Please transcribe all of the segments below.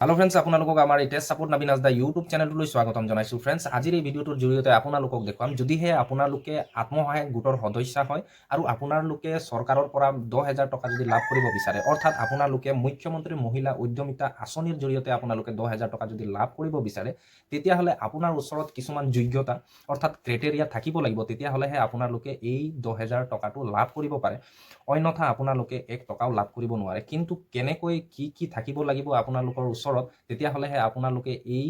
Hello friends, আপোনালোকক আমাৰ এই টেষ্ট সাপোৰ্ট নবীন হাজদা ইউটিউব চেনেলটোলৈ স্বাগতম জনাইছোঁ। ফ্ৰেণ্ডছ, আজিৰ এই ভিডিঅ'টোৰ জৰিয়তে আপোনালোকক দেখুৱাম, যদিহে আপোনালোকে আত্মসহায়ক গোটৰ সদস্য হয় আৰু আপোনালোকে চৰকাৰৰ পৰা 10,000 টকা যদি লাভ কৰিব বিচাৰে, অৰ্থাৎ আপোনালোকে মুখ্যমন্ত্ৰী মহিলা উদ্যমিতা আঁচনিৰ জৰিয়তে আপোনালোকে 10,000 টকা যদি লাভ কৰিব বিচাৰে, তেতিয়াহ'লে আপোনাৰ ওচৰত কিছুমান যোগ্যতা অৰ্থাৎ ক্ৰাইটেৰিয়া থাকিব লাগিব। তেতিয়াহ'লেহে আপোনালোকে এই 10,000 টকাটো লাভ কৰিব পাৰে, অন্যথা আপোনালোকে 1 টকাও লাভ কৰিব নোৱাৰে। কিন্তু কেনেকৈ কি থাকিব লাগিব আপোনালোকৰ ওচৰত, তেতিয়াহ'লেহে আপোনালোকে এই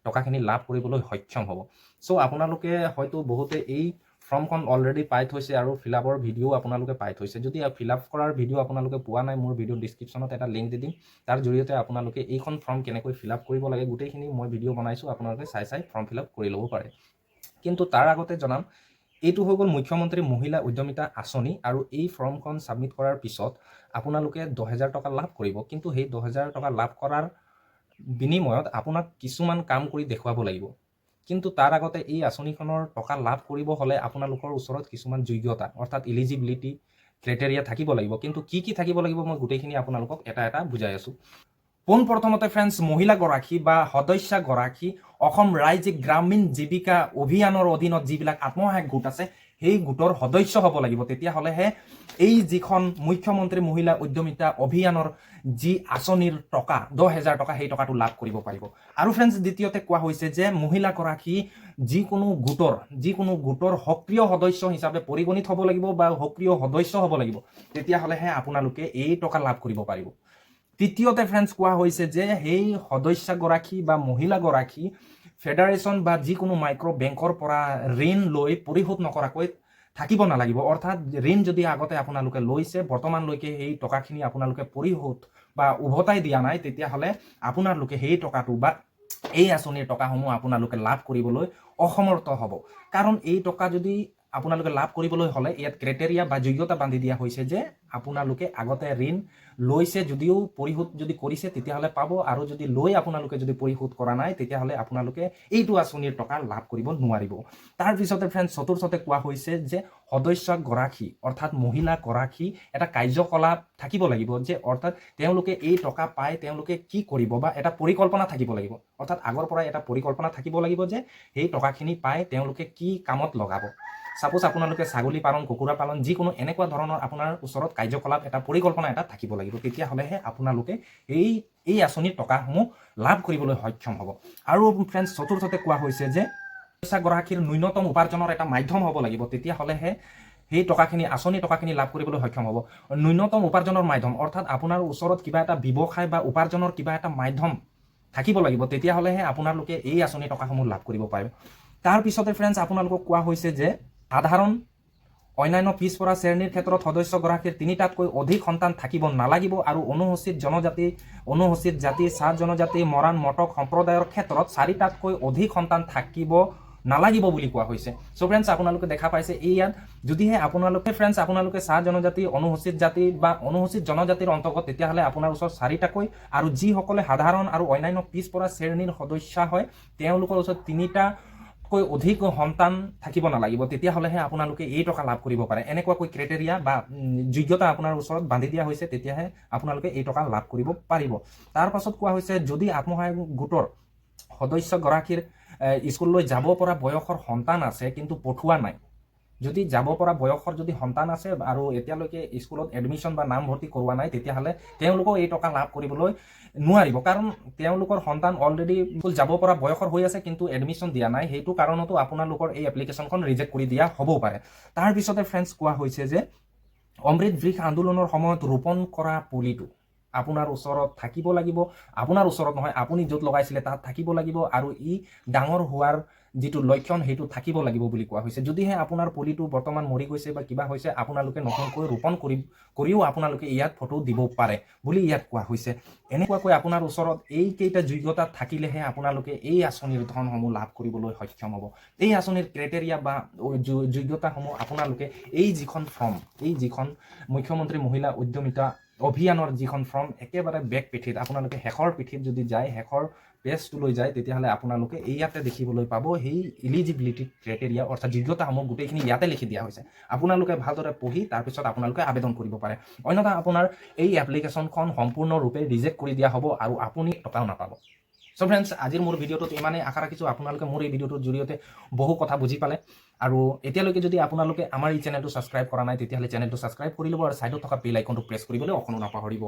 টকাখিনি লাভ কৰিবলৈ সক্ষম হ'ব। চ' আপোনালোকে হয়তো বহুতে এই ফৰ্মখন অলৰেডি পাই থৈছে আৰু ফিলআপৰ ভিডিঅ' আপোনালোকে পাই থৈছে। যদি ফিলআপ কৰাৰ ভিডিঅ' আপোনালোকে পোৱা নাই, মোৰ ভিডিঅ' ডিছক্ৰিপশ্যনত এটা লিংক দি দিম। তাৰ জৰিয়তে আপোনালোকে এইখন ফৰ্ম কেনেকৈ ফিলআপ কৰিব লাগে গোটেইখিনি মই ভিডিঅ' বনাইছোঁ, আপোনালোকে চাই ফৰ্ম ফিলআপ কৰি ল'ব পাৰে। কিন্তু তাৰ আগতে জনাম, এইটো হৈ গ'ল মুখ্যমন্ত্ৰী মহিলা উদ্যমিতা আঁচনি, আৰু এই ফৰ্মখন ছাবমিট কৰাৰ পিছত আপোনালোকে 10,000 টকা লাভ কৰিব। কিন্তু সেই 10,000 টকা লাভ কৰাৰ বিনিময়ত আপোনাক কিছুমান কাম কৰি দেখুৱাব লাগিব। কিন্তু তাৰ আগতে এই আঁচনিখনৰ টকা লাভ কৰিব হ'লে আপোনালোকৰ ওচৰত কিছুমান যোগ্যতা অৰ্থাৎ ইলিজিবিলিটি ক্ৰাইটেৰিয়া থাকিব লাগিব। কিন্তু কি থাকিব লাগিব মই গোটেইখিনি আপোনালোকক এটা এটা বুজাই আছোঁ। পোনপ্ৰথমতে ফ্ৰেণ্ডছ, মহিলাগৰাকী বা সদস্যাগৰাকী অসম ৰাজ্যিক গ্ৰামীণ জীৱিকা অভিযানৰ অধীনত যিবিলাক আত্মসহায়ক গোট আছে সেই গোটৰ সদস্য হ'ব লাগিব। তেতিয়াহ'লেহে এই যিখন মুখ্যমন্ত্ৰী মহিলা উদ্যমিতা অভিযানৰ যি আঁচনিৰ টকা 10,000 টকা, সেই টকাটো লাভ কৰিব পাৰিব। আৰু ফ্ৰেণ্ডছ, দ্বিতীয়তে কোৱা হৈছে যে মহিলাগৰাকী যিকোনো গোটৰ সক্ৰিয় সদস্য হিচাপে পৰিগণিত হ'ব লাগিব বা সক্ৰিয় সদস্য হ'ব লাগিব। তেতিয়াহ'লেহে আপোনালোকে এই টকা লাভ কৰিব পাৰিব। তৃতীয়তে ফ্ৰেণ্ডছ, কোৱা হৈছে যে সেই সদস্যগৰাকী বা মহিলাগৰাকী ফেডাৰেশ্যন বা যিকোনো মাইক্ৰ' বেংকৰ পৰা ঋণ লৈ পৰিশোধ নকৰাকৈ থাকিব নালাগিব। অৰ্থাৎ ঋণ যদি আগতে আপোনালোকে লৈছে, বৰ্তমানলৈকে সেই টকাখিনি আপোনালোকে পৰিশোধ বা উভতাই দিয়া নাই, তেতিয়াহ'লে আপোনালোকে সেই টকাটো বা এই আঁচনিৰ টকাসমূহ আপোনালোকে লাভ কৰিবলৈ অসমৰ্থ হ'ব। কাৰণ এই টকা যদি আপোনালোকে লাভ কৰিবলৈ হ'লে ইয়াত ক্ৰাইটেৰিয়া বা যোগ্যতা বান্ধি দিয়া হৈছে যে আপোনালোকে আগতে ঋণ লৈছে, যদিও পৰিশোধ যদি কৰিছে তেতিয়াহ'লে পাব, আৰু যদি লৈ আপোনালোকে যদি পৰিশোধ কৰা নাই তেতিয়াহ'লে আপোনালোকে এইটো আঁচনিৰ টকা লাভ কৰিব নোৱাৰিব। তাৰপিছতে ফ্ৰেণ্ডছ, চতুৰ্থতে কোৱা হৈছে যে সদস্যগৰাকী অৰ্থাৎ মহিলাগৰাকী এটা কাৰ্যকলাপ থাকিব লাগিব, যে অৰ্থাৎ তেওঁলোকে এই টকা পাই তেওঁলোকে কি কৰিব বা এটা পৰিকল্পনা থাকিব লাগিব। অৰ্থাৎ আগৰ পৰাই এটা পৰিকল্পনা থাকিব লাগিব যে সেই টকাখিনি পাই তেওঁলোকে কি কামত লগাব। সাপোজ আপোনালোকে ছাগলী পালন, কুকুৰা পালন, যিকোনো এনেকুৱা ধৰণৰ আপোনাৰ ওচৰত কাৰ্যকলাপ এটা পৰিকল্পনা এটা থাকিব লাগিব। তেতিয়াহ'লেহে আপোনালোকে এই আঁচনিৰ টকাসমূহ লাভ কৰিবলৈ সক্ষম হ'ব। আৰু ফ্ৰেণ্ডছ, চতুৰ্থতে কোৱা হৈছে যে সদস্যগৰাকীৰ ন্যূনতম উপাৰ্জনৰ এটা মাধ্যম হ'ব লাগিব। তেতিয়াহ'লেহে সেই টকাখিনি আঁচনিৰ টকাখিনি লাভ কৰিবলৈ সক্ষম হ'ব। ন্যূনতম উপাৰ্জনৰ মাধ্যম অৰ্থাৎ আপোনাৰ ওচৰত কিবা এটা ব্যৱসায় বা উপাৰ্জনৰ কিবা এটা মাধ্যম থাকিব লাগিব। তেতিয়াহ'লেহে আপোনালোকে এই আঁচনিৰ টকাসমূহ লাভ কৰিব পাৰিব। তাৰপিছতে ফ্ৰেণ্ডছ, আপোনালোকক কোৱা হৈছে যে সাধাৰণ অন্যান্য পিছপৰা শ্ৰেণীৰ ক্ষেত্ৰত সদস্যগৰাকীৰ 3টাতকৈ অধিক সন্তান থাকিব নালাগিব, আৰু অনুসূচিত জাতি, চাহ জনজাতি, মৰাণ, মটক সম্প্ৰদায়ৰ ক্ষেত্ৰত 4টাতকৈ অধিক সন্তান থাকিব নালাগিব বুলি কোৱা হৈছে। চ' ফ্ৰেণ্ডছ, আপোনালোকে দেখা পাইছে ইয়াত যদিহে আপোনালোকে চাহ জনজাতি, অনুসূচিত জাতি বা অনুসূচিত জনজাতিৰ অন্তৰ্গত, তেতিয়াহ'লে আপোনাৰ ওচৰত 4টাকৈ, আৰু যিসকলে সাধাৰণ আৰু অন্যান্য পিছপৰা শ্ৰেণীৰ সদস্য হয় তেওঁলোকৰ ওচৰত 3টাকৈ অধিক সন্তান থাকিব নালাগিব। তেতিয়াহ'লেহে আপোনালোকে এই টকা লাভ কৰিব পাৰে। এনেকুৱাকৈ ক্ৰাইটেৰিয়া বা যোগ্যতা আপোনাৰ ওচৰত বান্ধি দিয়া হৈছে, তেতিয়াহে আপোনালোকে এই টকা লাভ কৰিব পাৰিব। তাৰ পাছত কোৱা হৈছে, যদি আত্মসহায়ক গোটৰ সদস্যগৰাকীৰ স্কুললৈ যাব পৰা বয়সৰ সন্তান আছে কিন্তু পঠোৱা নাই, যদি যাব পৰা বয়সৰ যদি সন্তান আছে আৰু এতিয়ালৈকে স্কুলত এডমিশ্যন বা নামভৰ্তি কৰোৱা নাই, তেতিয়াহ'লে তেওঁলোকেও এই টকা লাভ কৰিবলৈ নোৱাৰিব। কাৰণ তেওঁলোকৰ সন্তান অলৰেডি স্কুল যাব পৰা বয়সৰ হৈ আছে কিন্তু এডমিশ্যন দিয়া নাই, সেইটো কাৰণতো আপোনালোকৰ এই এপ্লিকেশ্যনখন ৰিজেক্ট কৰি দিয়া হ'বও পাৰে। তাৰপিছতে ফ্ৰেণ্ডছ, কোৱা হৈছে যে অমৃত বৃক্ষ আন্দোলনৰ সময়ত ৰোপণ কৰা পুলিটো আপোনাৰ ওচৰত থাকিব লাগিব। আপোনাৰ ওচৰত নহয়, আপুনি য'ত লগাইছিলে তাত থাকিব লাগিব, আৰু ই ডাঙৰ হোৱাৰ যিটো লক্ষণ সেইটো থাকিব লাগিব বুলি কোৱা হৈছে। যদিহে আপোনাৰ পুলিটো বৰ্তমান মৰি গৈছে বা কিবা হৈছে, আপোনালোকে নতুনকৈ ৰোপণ কৰিও আপোনালোকে ইয়াত ফটো দিব পাৰে বুলি ইয়াত কোৱা হৈছে। এনেকুৱাকৈ আপোনাৰ ওচৰত এইকেইটা যোগ্যতা থাকিলেহে আপোনালোকে এই আঁচনিৰ ধনসমূহ লাভ কৰিবলৈ সক্ষম হ'ব। এই আঁচনিৰ ক্ৰাইটেৰিয়া বা যোগ্যতাসমূহ আপোনালোকে এই যিখন মুখ্যমন্ত্ৰী মহিলা উদ্যমিতা অভিযানৰ যিখন ফৰ্ম একেবাৰে বেক পিঠিত আপোনালোকে শেষৰ পিঠিত যদি যায়, শেষৰ পেজটোলৈ যায়, তেতিয়াহ'লে আপোনালোকে ইয়াতে দেখিবলৈ পাব সেই ইলিজিবিলিটি ক্ৰাইটেৰিয়া অৰ্থাৎ যোগ্যতাসমূহ গোটেইখিনি ইয়াতে লিখি দিয়া হৈছে। আপোনালোকে ভালদৰে পঢ়ি তাৰপিছত আপোনালোকে আবেদন কৰিব পাৰে, অন্যথা আপোনাৰ এই এপ্লিকেশ্যনখন সম্পূৰ্ণৰূপে ৰিজেক্ট কৰি দিয়া হ'ব আৰু আপুনি টকাও নাপাব। সো ফ্ৰেণ্ডছ, আজিৰ মোৰ ভিডিঅ'টোত ইমানেই। আশা ৰাখিছোঁ আপোনালোকে মোৰ এই ভিডিঅ'টোৰ জৰিয়তে বহু কথা বুজি পালে। আৰু এতিয়ালৈকে যদি আপোনালোকে আমাৰ এই চেনেলটো ছাবস্ক্ৰাইব কৰা নাই, তেতিয়াহ'লে চেনেলটো ছাবস্ক্ৰাইব কৰি ল'ব আৰু ছাইডত থকা বেল আইকনটো প্ৰেছ কৰিবলৈ অকণো নাপাহৰিব।